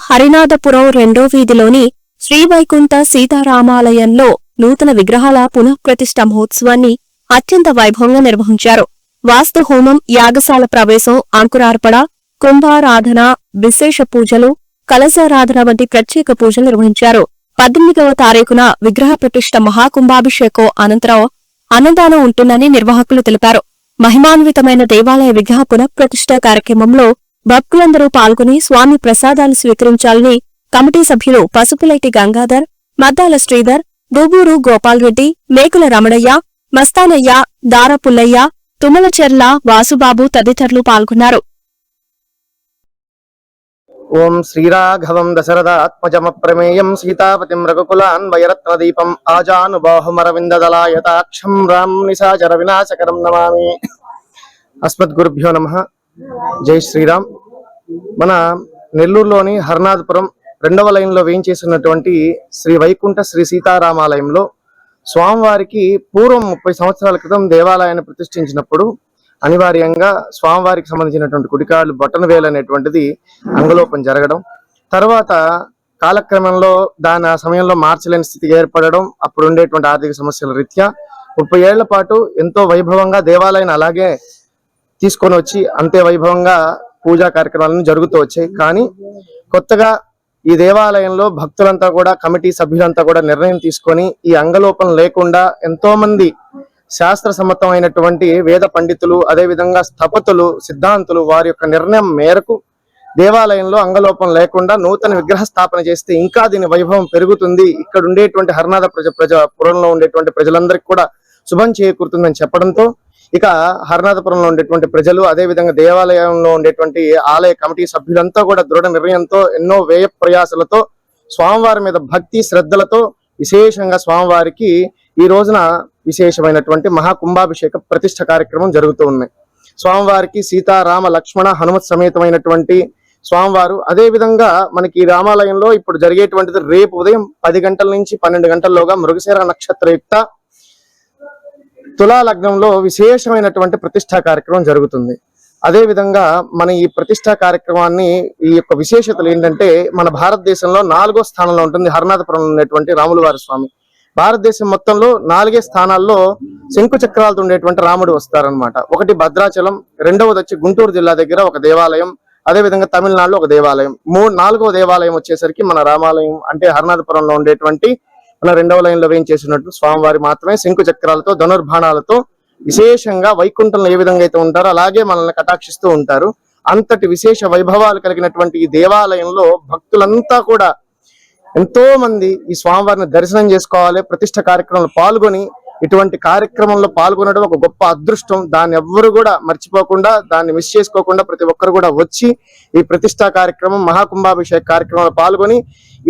హరినాథపురం 2వ వీధిలోని శ్రీవైకుంఠ సీతారామాలయంలో నూతన విగ్రహాల పునఃప్రతిష్ఠ మహోత్సవాన్ని అత్యంత వైభవంగా నిర్వహించారు. వాస్తు హోమం, యాగశాల ప్రవేశం, అంకురార్పణ, కుంభారాధన, విశేష పూజలు, కలశారాధన వంటి ప్రత్యేక పూజలు నిర్వహించారు. 18వ తారీఖున విగ్రహ ప్రతిష్ఠ మహాకుంభాభిషేకం అనంతరం అన్నదానం ఉంటుందని నిర్వాహకులు తెలిపారు. మహిమాన్వితమైన దేవాలయ విగ్రహ పునఃప్రతిష్ఠ కార్యక్రమంలో భక్తులందరూ పాల్గొని స్వామి ప్రసాదాలు స్వీకరించాలని కమిటీ సభ్యులు పసుపులేటి గంగాధర్, మద్దాల శ్రీధర్, దూబూరు గోపాల్రెడ్డి, మేకుల రమణయ్య, మస్తానయ్య, దారపుల్లయ్య, తుమ్మలచెర్ల వాసుబాబు తదితరులు పాల్గొన్నారు. ఓం శ్రీరాఘవం దశరథాత్మజమప్రమేయం సీతాపతిం రఘుకులాన్వయరత్నదీపం ఆజానుబాహుమరవిందదలాయతాక్షం రాం నిశాచర వినాశకరం నమామి. అస్మద్గురుభ్యో నమః. జై శ్రీరామ్. మన నెల్లూరులోని హరినాథపురం 2వ లైన్లో వేయించేసినటువంటి శ్రీ వైకుంఠ శ్రీ సీతారామాలయంలో స్వామివారికి పూర్వం 30 సంవత్సరాల క్రితం దేవాలయాన్ని ప్రతిష్ఠించినప్పుడు అనివార్యంగా స్వామివారికి సంబంధించినటువంటి కుడికాళ్ళు బొటనవేలు అనేటువంటిది అంగలోపం జరగడం, తర్వాత కాలక్రమంలో దాని ఆ సమయంలో మార్చలేని స్థితి ఏర్పడడం, అప్పుడు ఉండేటువంటి ఆర్థిక సమస్యల రీత్యా 30 ఏళ్ల పాటు ఎంతో వైభవంగా దేవాలయాన్ని అలాగే తీసుకొని వచ్చి అంతే వైభవంగా పూజా కార్యక్రమాలను జరుగుతూ వచ్చాయి. కానీ కొత్తగా ఈ దేవాలయంలో భక్తులంతా కూడా, కమిటీ సభ్యులంతా కూడా నిర్ణయం తీసుకొని ఈ అంగలోపం లేకుండా ఎంతో మంది శాస్త్ర సమ్మతమైనటువంటి వేద పండితులు, అదేవిధంగా స్థపతులు, సిద్ధాంతులు వారి యొక్క నిర్ణయం మేరకు దేవాలయంలో అంగలోపం లేకుండా నూతన విగ్రహ స్థాపన చేస్తే ఇంకా దీని వైభవం పెరుగుతుంది, ఇక్కడ ఉండేటువంటి హరినాథ పురంలో ఉండేటువంటి ప్రజలందరికీ కూడా శుభం చేకూరుతుందని చెప్పడంతో ఇక హరినాథపురంలో ఉండేటువంటి ప్రజలు, అదేవిధంగా దేవాలయంలో ఉండేటువంటి ఆలయ కమిటీ సభ్యులంతా కూడా దృఢ నిర్ణయంతో, ఎన్నో వ్యయ ప్రయాసలతో, స్వామివారి మీద భక్తి శ్రద్ధలతో విశేషంగా స్వామివారికి ఈ రోజున విశేషమైనటువంటి మహాకుంభాభిషేక ప్రతిష్ఠ కార్యక్రమం జరుగుతూ ఉన్నాయి. స్వామివారికి సీతారామ లక్ష్మణ హనుమత్ సమేతమైనటువంటి స్వామివారు, అదే విధంగా మనకి రామాలయంలో ఇప్పుడు జరిగేటువంటిది రేపు ఉదయం 10 గంటల నుంచి 12 గంటల్లోగా మృగశిర నక్షత్రయుక్త తులా లగ్నంలో విశేషమైనటువంటి ప్రతిష్ఠా కార్యక్రమం జరుగుతుంది. అదే విధంగా మన ఈ ప్రతిష్ఠా కార్యక్రమాన్ని ఈ యొక్క విశేషతలు ఏంటంటే, మన భారతదేశంలో 4వ స్థానంలో ఉంటుంది హరినాథపురంలో ఉన్నటువంటి రాములవారి స్వామి. భారతదేశం మొత్తంలో 4 స్థానాల్లో శంకు చక్రాలతో ఉండేటువంటి రాముడు వస్తారనమాట. ఒకటి భద్రాచలం, 2వది వచ్చి గుంటూరు జిల్లా దగ్గర ఒక దేవాలయం, అదే విధంగా తమిళనాడులో ఒక దేవాలయం, 4వ దేవాలయం వచ్చేసరికి మన రామాలయం అంటే హరినాథపురంలో ఉండేటువంటి మన 2వ లైన్లో వేయించేసినట్టు స్వామివారి మాత్రమే శంకు చక్రాలతో, ధనుర్బాణాలతో విశేషంగా వైకుంఠంలో ఏ విధంగా అయితే ఉంటారో అలాగే మనల్ని కటాక్షిస్తూ ఉంటారు. అంతటి విశేష వైభవాలు కలిగినటువంటి ఈ దేవాలయంలో భక్తులంతా కూడా ఎంతో మంది ఈ స్వామివారిని దర్శనం చేసుకోవాలి, ప్రతిష్ఠ కార్యక్రమంలో పాల్గొని, ఇటువంటి కార్యక్రమంలో పాల్గొనడం ఒక గొప్ప అదృష్టం. దాన్ని ఎవ్వరు కూడా మర్చిపోకుండా, దాన్ని మిస్ చేసుకోకుండా ప్రతి ఒక్కరు కూడా వచ్చి ఈ ప్రతిష్ఠా కార్యక్రమం మహాకుంభాభిషేక కార్యక్రమంలో పాల్గొని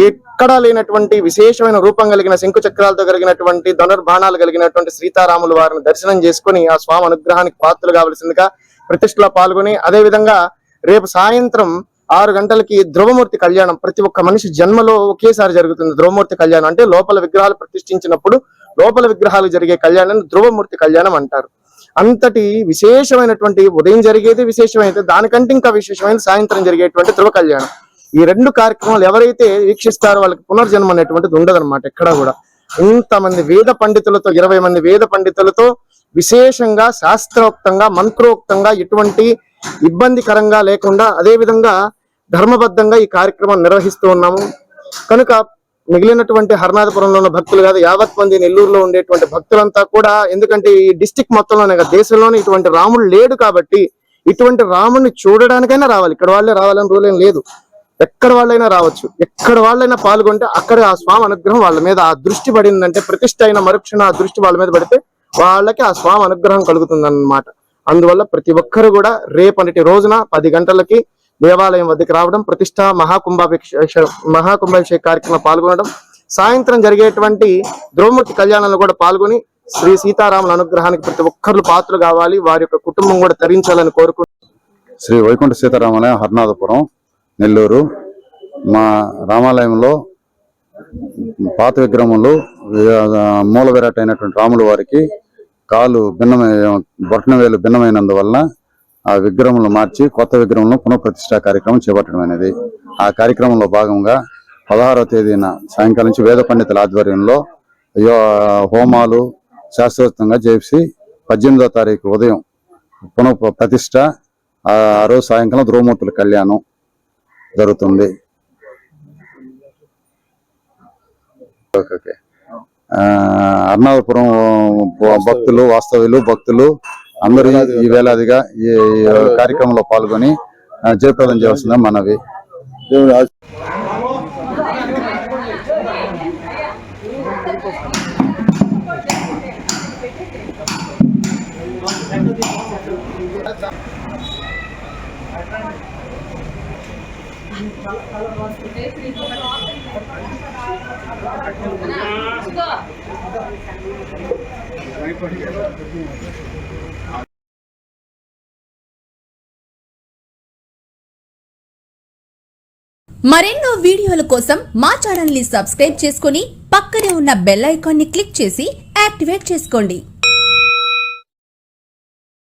ఎక్కడా లేనటువంటి విశేషమైన రూపం కలిగిన శంకు చక్రాలతో కలిగినటువంటి ధనుర్బాణాలు కలిగినటువంటి సీతారాముల వారిని దర్శనం చేసుకుని ఆ స్వామి అనుగ్రహానికి పాత్రలు కావలసిందిగా ప్రతిష్ఠలో పాల్గొని, అదే విధంగా రేపు సాయంత్రం 6 గంటలకి ధ్రువమూర్తి కళ్యాణం ప్రతి ఒక్క మనిషి జన్మలో ఒకేసారి జరుగుతుంది. ధ్రువమూర్తి కళ్యాణం అంటే లోపల విగ్రహాలు ప్రతిష్ఠించినప్పుడు లోపల విగ్రహాలు జరిగే కళ్యాణాన్ని ధ్రువమూర్తి కళ్యాణం అంటారు. అంతటి విశేషమైనటువంటి ఉదయం జరిగేది విశేషమైనది, దానికంటే ఇంకా విశేషమైన సాయంత్రం జరిగేటువంటి ధ్రువ కళ్యాణం. ఈ 2 కార్యక్రమాలు ఎవరైతే వీక్షిస్తారో వాళ్ళకి పునర్జన్మ అనేటువంటిది ఉండదన్నమాట ఎక్కడా కూడా. ఇంతమంది వేద పండితులతో, 20 మంది వేద పండితులతో విశేషంగా శాస్త్రోక్తంగా మంత్రోక్తంగా ఎటువంటి ఇబ్బందికరంగా లేకుండా అదే విధంగా ధర్మబద్ధంగా ఈ కార్యక్రమం నిర్వహిస్తూ ఉన్నాము. కనుక మిగిలినటువంటి హరినాథపురంలో ఉన్న భక్తులు కాదు, యావత్ మంది నెల్లూరులో ఉండేటువంటి భక్తులంతా కూడా, ఎందుకంటే ఈ డిస్టిక్ మొత్తంలోనే కదా, దేశంలోనే ఇటువంటి రాముడు లేడు కాబట్టి ఇటువంటి రాముడిని చూడడానికైనా రావాలి. ఇక్కడ వాళ్ళే రావాలని రూల్ ఏం లేదు, ఎక్కడ వాళ్ళైనా రావచ్చు. ఎక్కడ వాళ్ళైనా పాల్గొంటే అక్కడ ఆ స్వామి అనుగ్రహం వాళ్ళ మీద, ఆ దృష్టి పడిందంటే ప్రతిష్ఠ అయిన మరుక్షణ ఆ దృష్టి వాళ్ళ మీద పడితే వాళ్ళకి ఆ స్వామి అనుగ్రహం కలుగుతుంది అన్నమాట. అందువల్ల ప్రతి ఒక్కరు కూడా రేపటి రోజున 10 గంటలకి దేవాలయం వద్దకు రావడం, ప్రతిష్ఠ మహాకుంభాభిషేక కార్యక్రమంలో పాల్గొనడం, సాయంత్రం జరిగేటువంటి ధ్రువమూర్తి కళ్యాణంలో కూడా పాల్గొని శ్రీ సీతారాముల అనుగ్రహానికి ప్రతి ఒక్కరు పాత్రలు కావాలి, వారి యొక్క కుటుంబం కూడా తరించాలని కోరుకుంటున్నాను. శ్రీ వైకుంఠ సీతారామాలయం హరినాథపురం నెల్లూరు. మా రామాలయంలో పాత విగ్రహములు మూల విరాట్ అయినటువంటి రాముల వారికి కాలు భిన్నమైన, బొటనవేలు భిన్నమైనందువలన ఆ విగ్రహములు మార్చి కొత్త విగ్రహంలో పునఃప్రతిష్ఠా కార్యక్రమం చేపట్టడం అనేది. ఆ కార్యక్రమంలో భాగంగా 16వ తేదీన సాయంకాలం నుంచి వేద పండితుల ఆధ్వర్యంలో హోమాలు శాస్త్రోక్తంగా చేసి 18వ తారీఖు ఉదయం పునః ప్రతిష్ట, ఆ రోజు సాయంకాలం ధ్రువమూర్తుల కళ్యాణం జరుగుతుంది. హర్నాథపురం వాస్తవ్యులు భక్తులు అందరూ ఈ వేలాదిగా ఈ కార్యక్రమంలో పాల్గొని జయప్రదం చేయవలసిందని మనవి. మరెన్నో వీడియోల కోసం మా ఛానల్ ని సబ్స్క్రైబ్ చేసుకుని పక్కనే ఉన్న బెల్ ఐకాన్ ని క్లిక్ చేసి యాక్టివేట్ చేసుకోండి.